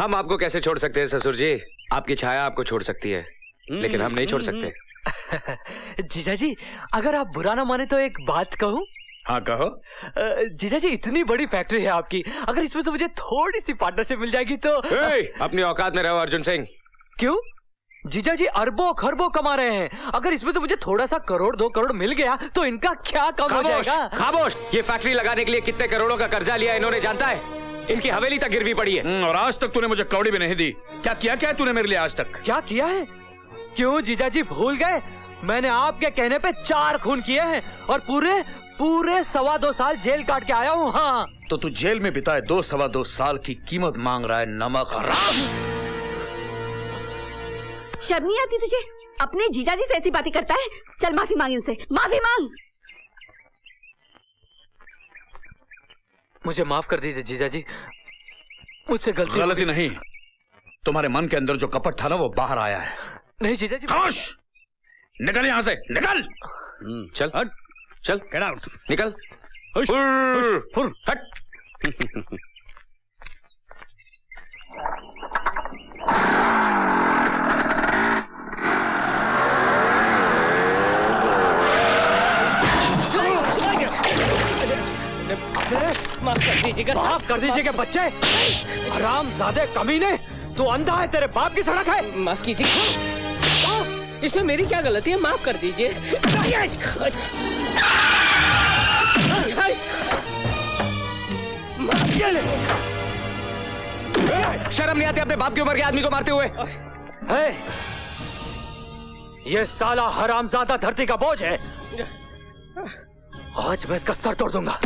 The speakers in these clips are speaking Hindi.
हम आपको कैसे छोड़ सकते हैं ससुर जी? आपकी छाया आपको छोड़ सकती है, लेकिन हम नहीं छोड़ सकते। जीजा जी, अगर आप बुरा ना माने तो एक बात कहूं? हाँ कहो। जीजा जी, इतनी बड़ी फैक्ट्री है आपकी, अगर इसमें से मुझे थोड़ी सी पार्टनरशिप मिल जाएगी तो। अपनी औकात में रहो अर्जुन सिंह। क्यों? जीजा जी अरबों खरबों कमा रहे हैं, अगर इसमें से मुझे थोड़ा सा करोड़ 2 करोड़ मिल गया तो इनका क्या कम हो जाएगा? खामोश! ये फैक्ट्री लगाने के लिए कितने करोड़ों का कर्जा लिया इन्होंने जानता है? इनकी हवेली तक गिरवी पड़ी है। और आज तक तूने मुझे कौड़ी भी नहीं दी। क्या किया क्या तूने मेरे लिए आज तक? क्या किया है? क्यों जीजा जी भूल गए? मैंने आपके कहने पे 4 खून किए हैं और पूरे 2.25 साल जेल काट के आया हूँ। हाँ, तो तू जेल में बिताए 2-2.25 साल की कीमत मांग रहा है, नमक हराम। शर्म नहीं आती तुझे? अपने जीजाजी से ऐसी बातें करता है? चल माफी मांग इनसे, माफी मांग। मुझे माफ कर दीजिए जीजा जी, मुझसे गलती नहीं, तुम्हारे मन के अंदर जो कपट था ना वो बाहर आया है। नहीं जीजा जी। खामोश! निकल यहाँ से, निकल। चल हट, चल गेट आउट, निकल। हट। माफ कर दीजिएगा, माफ कर दीजिएगा बच्चे। हरामजादे कमीने, तू अंधा है, तेरे बाप की सड़क है। माफ कीजिए, इसमें मेरी क्या गलती है? माफ कर दीजिए। शर्म नहीं आती अपने बाप की उम्र के आदमी को मारते हुए? ये साला हरामजादा धरती का बोझ है, आज मैं इसका सर तोड़ दूंगा।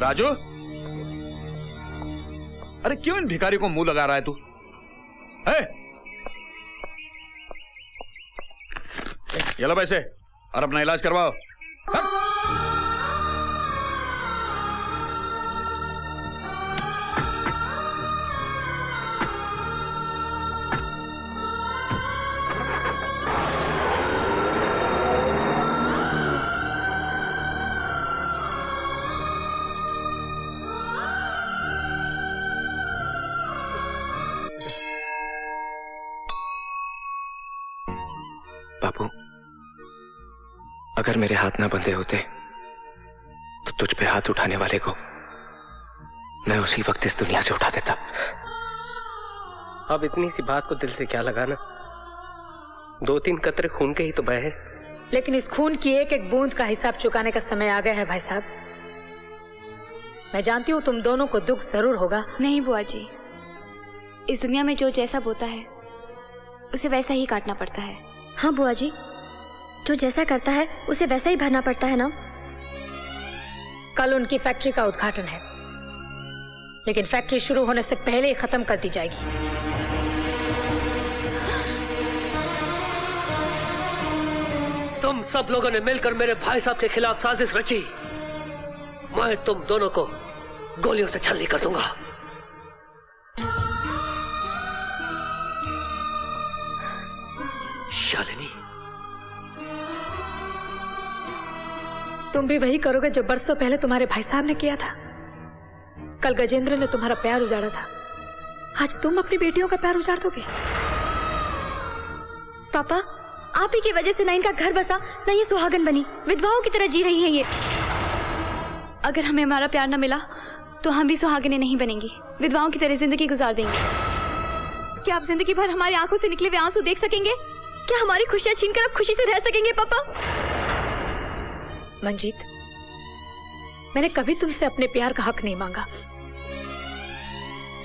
राजू, अरे क्यों इन भिखारी को मुंह लगा रहा है तू? ये लो पैसे और अपना इलाज करवाओ। बापू, अगर मेरे हाथ ना बंधे होते तो तुझ पे हाथ उठाने वाले को मैं उसी वक्त इस दुनिया से उठा देता। अब इतनी सी बात को दिल से क्या लगाना, 2-3 कतरे खून के ही तो बहे हैं। लेकिन इस खून की एक एक बूंद का हिसाब चुकाने का समय आ गया है भाई साहब। मैं जानती हूँ तुम दोनों को दुख जरूर होगा। नहीं बुआ जी, इस दुनिया में जो जैसा बोता है उसे वैसा ही काटना पड़ता है। हाँ बुआ जी, जो जैसा करता है उसे वैसा ही भरना पड़ता है ना। कल उनकी फैक्ट्री का उद्घाटन है, लेकिन फैक्ट्री शुरू होने से पहले ही खत्म कर दी जाएगी। तुम सब लोगों ने मिलकर मेरे भाई साहब के खिलाफ साजिश रची। मैं तुम दोनों को गोलियों से छलनी कर दूंगा। शालिनी, तुम भी वही करोगे जो बरसों पहले तुम्हारे भाई साहब ने किया था। कल गजेंद्र ने तुम्हारा प्यार उजाड़ा था, आज तुम अपनी बेटियों का प्यार उजाड़ दोगे। पापा, आप ही की वजह से ना इनका घर बसा, ना ये सुहागन बनी, विधवाओं की तरह जी रही हैं ये। अगर हमें हमारा प्यार न मिला तो हम भी सुहागने नहीं बनेंगी, विधवाओं की तरह जिंदगी गुजार देंगे। क्या आप जिंदगी भर हमारी आंखों से निकले हुए आंसू देख सकेंगे? क्या हमारी खुशियां छीनकर आप खुशी से रह सकेंगे पापा? मंजीत, मैंने कभी तुमसे अपने प्यार का हक नहीं मांगा,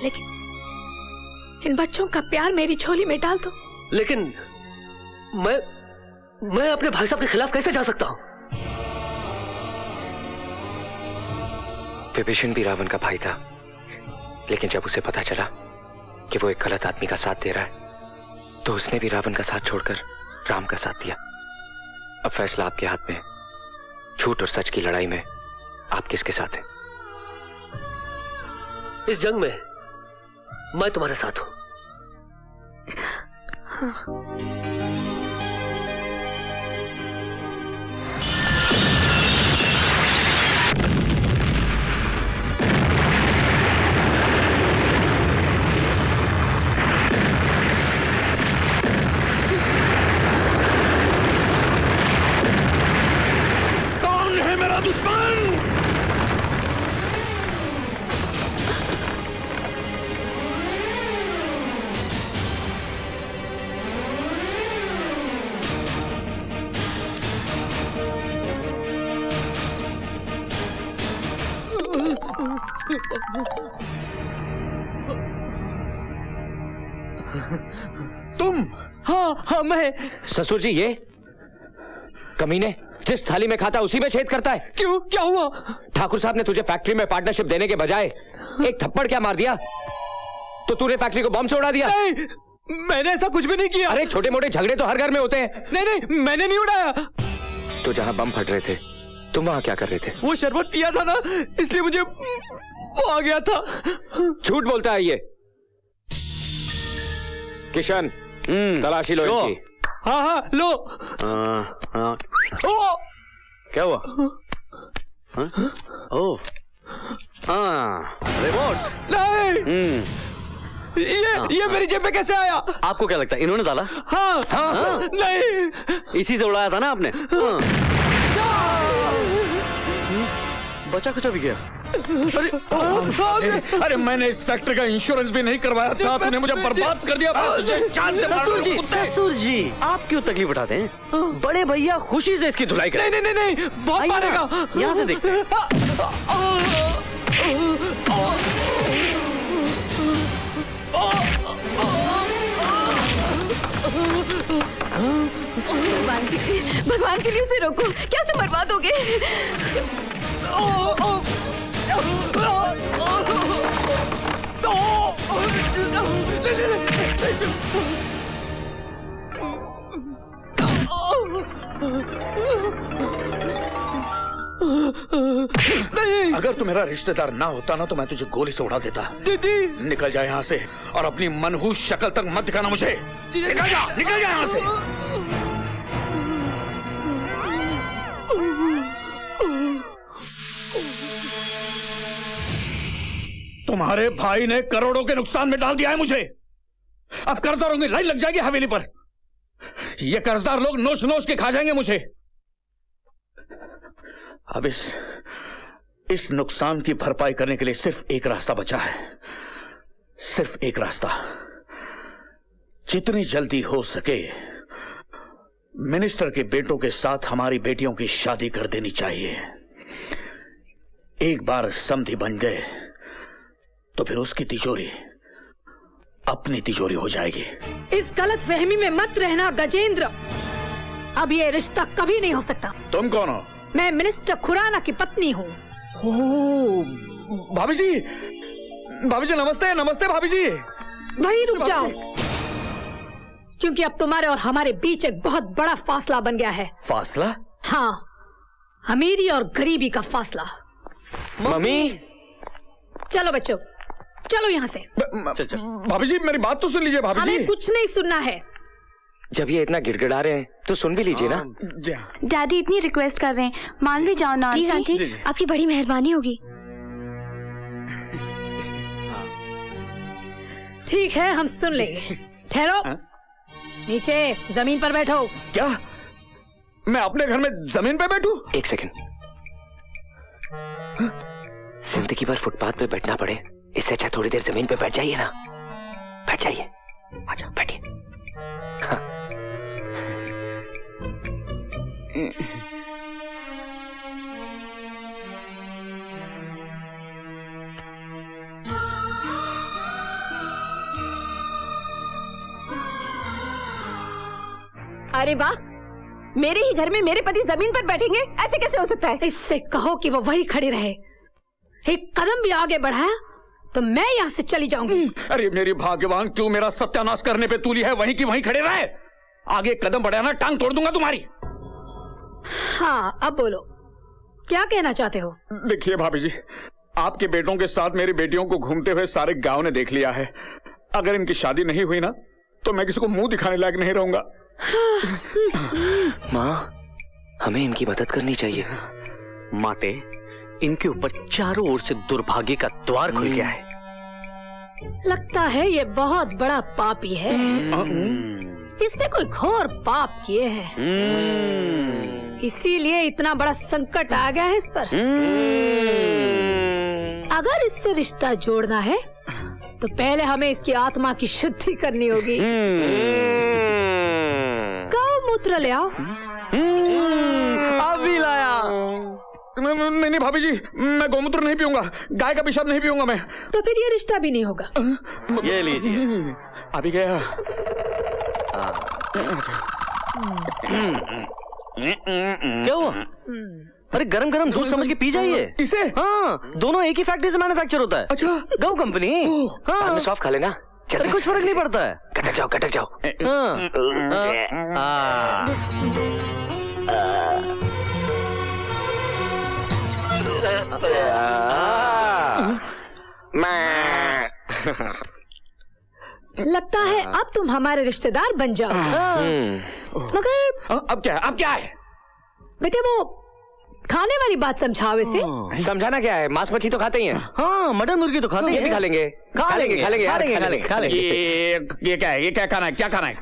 लेकिन इन बच्चों का प्यार मेरी झोली में डाल दो। लेकिन मैं अपने भाई साहब के खिलाफ कैसे जा सकता हूं? विभीषण भी रावण का भाई था, लेकिन जब उसे पता चला कि वो एक गलत आदमी का साथ दे रहा है तो उसने भी रावण का साथ छोड़कर राम का साथ दिया। अब फैसला आपके हाथ में है। झूठ और सच की लड़ाई में आप किसके साथ हैं? इस जंग में मैं तुम्हारे साथ हूं। कौन है मेरा दुश्मन? तुम? हाँ मैं। ससुर जी, ये कमीने जिस थाली में खाता उसी में छेद करता है। क्यों, क्या हुआ? ठाकुर साहब ने तुझे फैक्ट्री में पार्टनरशिप देने के बजाय एक थप्पड़ क्या मार दिया, तो तूने फैक्ट्री को बम से उड़ा दिया। नहीं, मैंने ऐसा कुछ भी नहीं किया। अरे छोटे मोटे झगड़े तो हर घर में होते हैं। नहीं, मैंने नहीं उड़ाया। तो जहां बम फट रहे थे तुम वहां क्या कर रहे थे? वो शरबत पिया था ना, इसलिए मुझे वो आ गया था। झूठ बोलता है ये। किशन, तलाशी लो इनकी। हाँ, लो। ओ! क्या हुआ? ओह, रिमोट। नहीं, ये मेरी जेब में कैसे आया? आपको क्या लगता है इन्होंने डाला? हाँ। नहीं, इसी से उड़ाया था ना आपने? बचा कुछ भी गया। अरे मैंने इस फैक्ट्री का इंश्योरेंस भी नहीं करवाया था, तूने मुझे बर्बाद कर दिया। जान से मार दूंगा। ससुर जी, आप क्यों तकलीफ उठाते हैं? बड़े भैया खुशी से इसकी धुलाई करें। नहीं, बहुत मारेगा। यहाँ से देखते हैं। भगवान के लिए उसे रोको, क्या उसे मरवा दोगे? अगर तू मेरा रिश्तेदार ना होता ना तो मैं तुझे गोली से उड़ा देता। दीदी, निकल जा यहाँ से और अपनी मनहूस शक्ल तक मत दिखाना मुझे। निकल जा यहाँ से। तुम्हारे भाई ने करोड़ों के नुकसान में डाल दिया है मुझे। अब कर्जदारों की लाइन लग जाएगी हवेली पर। ये कर्जदार लोग नोच नोच के खा जाएंगे मुझे। अब इस नुकसान की भरपाई करने के लिए सिर्फ एक रास्ता बचा है, सिर्फ एक रास्ता। जितनी जल्दी हो सके मिनिस्टर के बेटों के साथ हमारी बेटियों की शादी कर देनी चाहिए। एक बार समधी बन गए तो फिर उसकी तिजोरी अपनी तिजोरी हो जाएगी। इस गलत फहमी में मत रहना गजेंद्र। अब ये रिश्ता कभी नहीं हो सकता। तुम कौन हो? मैं मिनिस्टर खुराना की पत्नी हूँ। भाभी जी नमस्ते। नमस्ते भाभी जी। वहीं रुक जाओ, क्योंकि अब तुम्हारे और हमारे बीच एक बहुत बड़ा फासला बन गया है। फासला? हाँ, अमीरी और गरीबी का फासला। मम्मी, चलो बच्चों, चलो यहाँ से। भाभी जी मेरी बात तो सुन लीजिए। भाभी जी, हमें कुछ नहीं सुनना है। जब ये इतना गिड़गिड़ा रहे हैं तो सुन भी लीजिए ना। डैडी इतनी रिक्वेस्ट कर रहे हैं, मान भी जाओ ना। प्लीज आंटी, आपकी बड़ी मेहरबानी होगी। ठीक है, हम सुन लेंगे। ठहरो, नीचे जमीन पर बैठो। क्या मैं अपने घर में जमीन पे बैठूं? एक सेकंड। जिंदगी भर फुटपाथ पे बैठना पड़े, इससे अच्छा थोड़ी देर जमीन पे बैठ जाइए ना। बैठ जाइए, अच्छा बैठिए। हाँ। अरे वाह, मेरे ही घर में मेरे पति जमीन पर बैठेंगे, ऐसे कैसे हो सकता है? इससे कहो कि वो वही खड़ी रहे, एक कदम भी आगे बढ़ाया तो मैं यहाँ से चली जाऊंगी। अरे मेरी भाग्यवान, क्यों मेरा सत्यानाश करने पे तूली है? वहीं की वहीं खड़े रहे। आगे कदम बढ़ाना, टांग तोड़ दूंगा तुम्हारी। हाँ, अब बोलो, क्या कहना चाहते हो? देखिए भाभी जी, आपके बेटों के साथ मेरी बेटियों को घूमते हुए सारे गांव ने देख लिया है। अगर इनकी शादी नहीं हुई ना तो मैं किसी को मुंह दिखाने लायक नहीं रहूंगा। माँ, हमें इनकी मदद करनी चाहिए। माते, इनके ऊपर चारों ओर से दुर्भाग्य का द्वार खुल गया है। लगता है ये बहुत बड़ा पापी है। इसने कोई घोर पाप किए हैं, इसीलिए इतना बड़ा संकट आ गया है इस पर। अगर इससे रिश्ता जोड़ना है तो पहले हमें इसकी आत्मा की शुद्धि करनी होगी। गौमूत्र ले आओ। अभी लाया। नहीं भाभी जी, मैं गौमूत्र नहीं पीऊंगा, गाय का पेशाब नहीं पीऊंगा मैं। तो फिर ये रिश्ता भी नहीं होगा। ये लीजिए। अभी गया। क्या हुआ? अरे गरम गरम दूध समझ के पी जाइए इसे। हाँ, दोनों एक ही फैक्ट्री से मैन्युफैक्चर होता है। अच्छा, गौ कंपनी। बाद में सॉफ्ट खा लेना। अरे कुछ फर्क नहीं पड़ता है। कटक जाओ, कटक जाओ। लगता है अब तुम हमारे रिश्तेदार बन जाओ। मगर अब क्या है? अब क्या है? बेटे वो खाने वाली बात समझाओ इसे। समझाना क्या है? मांस मछली तो खाते ही हैं। हाँ, मटन मुर्गी तो खाते हैं। ये भी खा लेंगे, खा लेंगे, खा लेंगे, खा लेंगे, खा लेंगे, खा लेंगे। ये क्या है? ये क्या खाना है? क्या खाना है?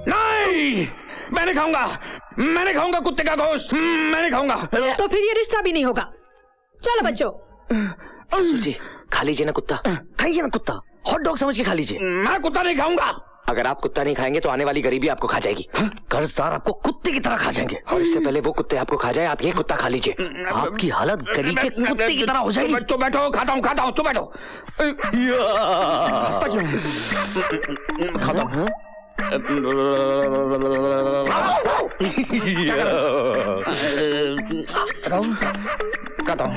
नहीं, मैं नहीं खाऊंगा। मैं नहीं खाऊंगा कुत्ते का गोश्त। मैं नहीं खाऊंगा। तो फिर ये रिश्ता भी नहीं होगा। चलो बच्चों। ससुर जी, खा लीजिए ना कुत्ता। खाइए ना कुत्ता, हॉट डॉग समझ के खा लीजिए। मैं कुत्ता नहीं खाऊंगा। अगर आप कुत्ता नहीं खाएंगे तो आने वाली गरीबी आपको खा जाएगी। कर्जदार आपको कुत्ते की तरह खा जाएंगे। और इससे पहले वो कुत्ते आपको खा जाए, आप ये कुत्ता खा लीजिए। आपकी हालत गली के कुत्ते की तरह हो जाएगी। चुप बैठो, खाता हूँ, चुप बैठो। खाता हूँ। खाता हूँ।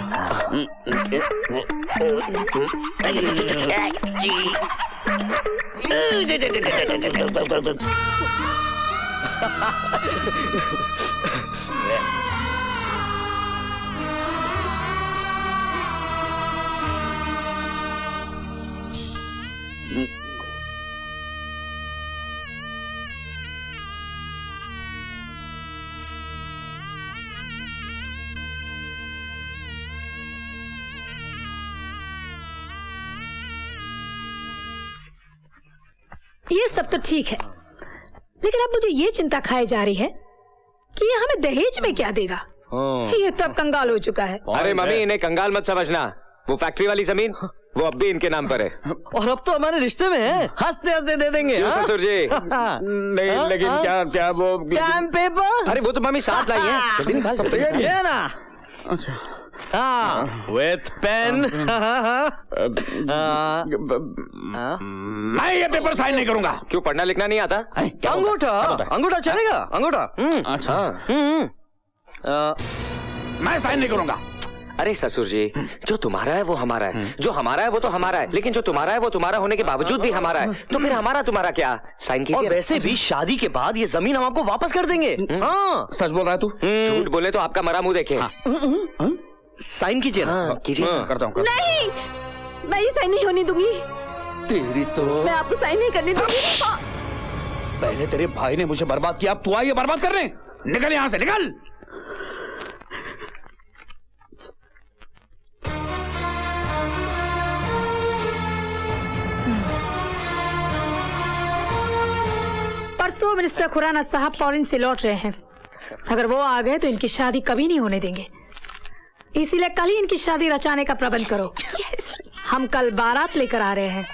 ये सब तो ठीक है, लेकिन अब मुझे ये चिंता खाई जा रही है कि ये हमें दहेज में क्या देगा। ये तो अब कंगाल हो चुका है। अरे मम्मी, इन्हें कंगाल मत समझना। वो फैक्ट्री वाली जमीन वो अब भी इनके नाम पर है। और अब तो हमारे रिश्ते में है, हंसते हंसते दे देंगे। ससुर जी। नहीं, लेकिन क्या वो स्टैम्प पेपर? अरे वो तो मम्मी साथ लाई है, जल्दी निकाल सकते हैं। ये ना। अच्छा, विथ पेन। मैं ये पेपर साइन नहीं करूंगा। क्यों, पढ़ना लिखना नहीं आता? अंगूठा, अंगूठा चलेगा, अंगूठा। अच्छा, मैं साइन नहीं करूंगा। अरे ससुर जी, जो तुम्हारा है वो हमारा है, जो हमारा है वो तो हमारा है, लेकिन जो तुम्हारा है वो तुम्हारा होने के बावजूद भी हमारा है, तो फिर हमारा तुम्हारा क्या? साइन कीजिए। और वैसे भी शादी के बाद ये जमीन हम आपको वापस कर देंगे। हाँ, सच बोल रहा है तू? झूठ बोले तो आपका मरा मुंह देखे। साइन कीजिए ना। कीजिए। करता हूँ। नहीं, मैं ये साइन नहीं होने दूंगी। तेरी तो मैं आपको साइन नहीं करने दूंगी। पहले तेरे भाई ने मुझे बर्बाद किया, अब तू आई है बर्बाद करने। निकल यहाँ से, निकल। परसों मिनिस्टर खुराना साहब फॉरेन से लौट रहे हैं। अगर वो आ गए तो इनकी शादी कभी नहीं होने देंगे, इसीलिए कल ही इनकी शादी रचाने का प्रबंध करो। हम कल बारात लेकर आ रहे हैं।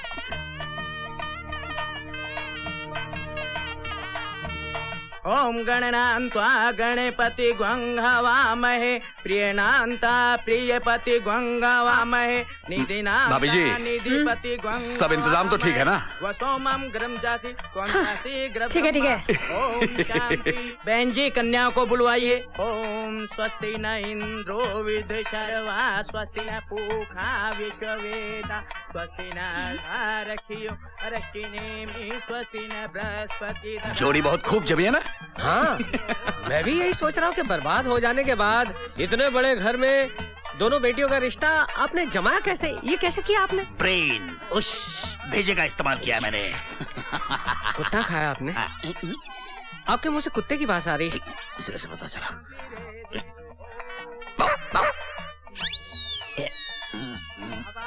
ओम गणनान्त्वा गणपति ग्वंघवामहे प्रियनान्ता प्रियपति ग्वंघवामहे निधिना भाभी जी, निधिपति सब इंतजाम तो ठीक है ना? वसोमम ग्रम जासी क्वंजासी ग्रम। ठीक है। ओम शांति। बहन जी कन्या को बुलवाइए। ओम स्वस्ति न इंद्रो विदशर्वा स्वस्ति न पूखा विश्ववेदा स्वस्ति न रखियो रखिने स्वस्ति न बृहस्पति। जोड़ी बहुत खूब जमी है ना? हाँ, मैं भी यही सोच रहा हूँ कि बर्बाद हो जाने के बाद इतने बड़े घर में दोनों बेटियों का रिश्ता आपने जमाया कैसे? ये कैसे किया आपने? ब्रेन, उस भेजे का इस्तेमाल किया मैंने। कुत्ता खाया आपने? आपके मुंह से कुत्ते की बात आ रही है। इसे कैसे पता चला?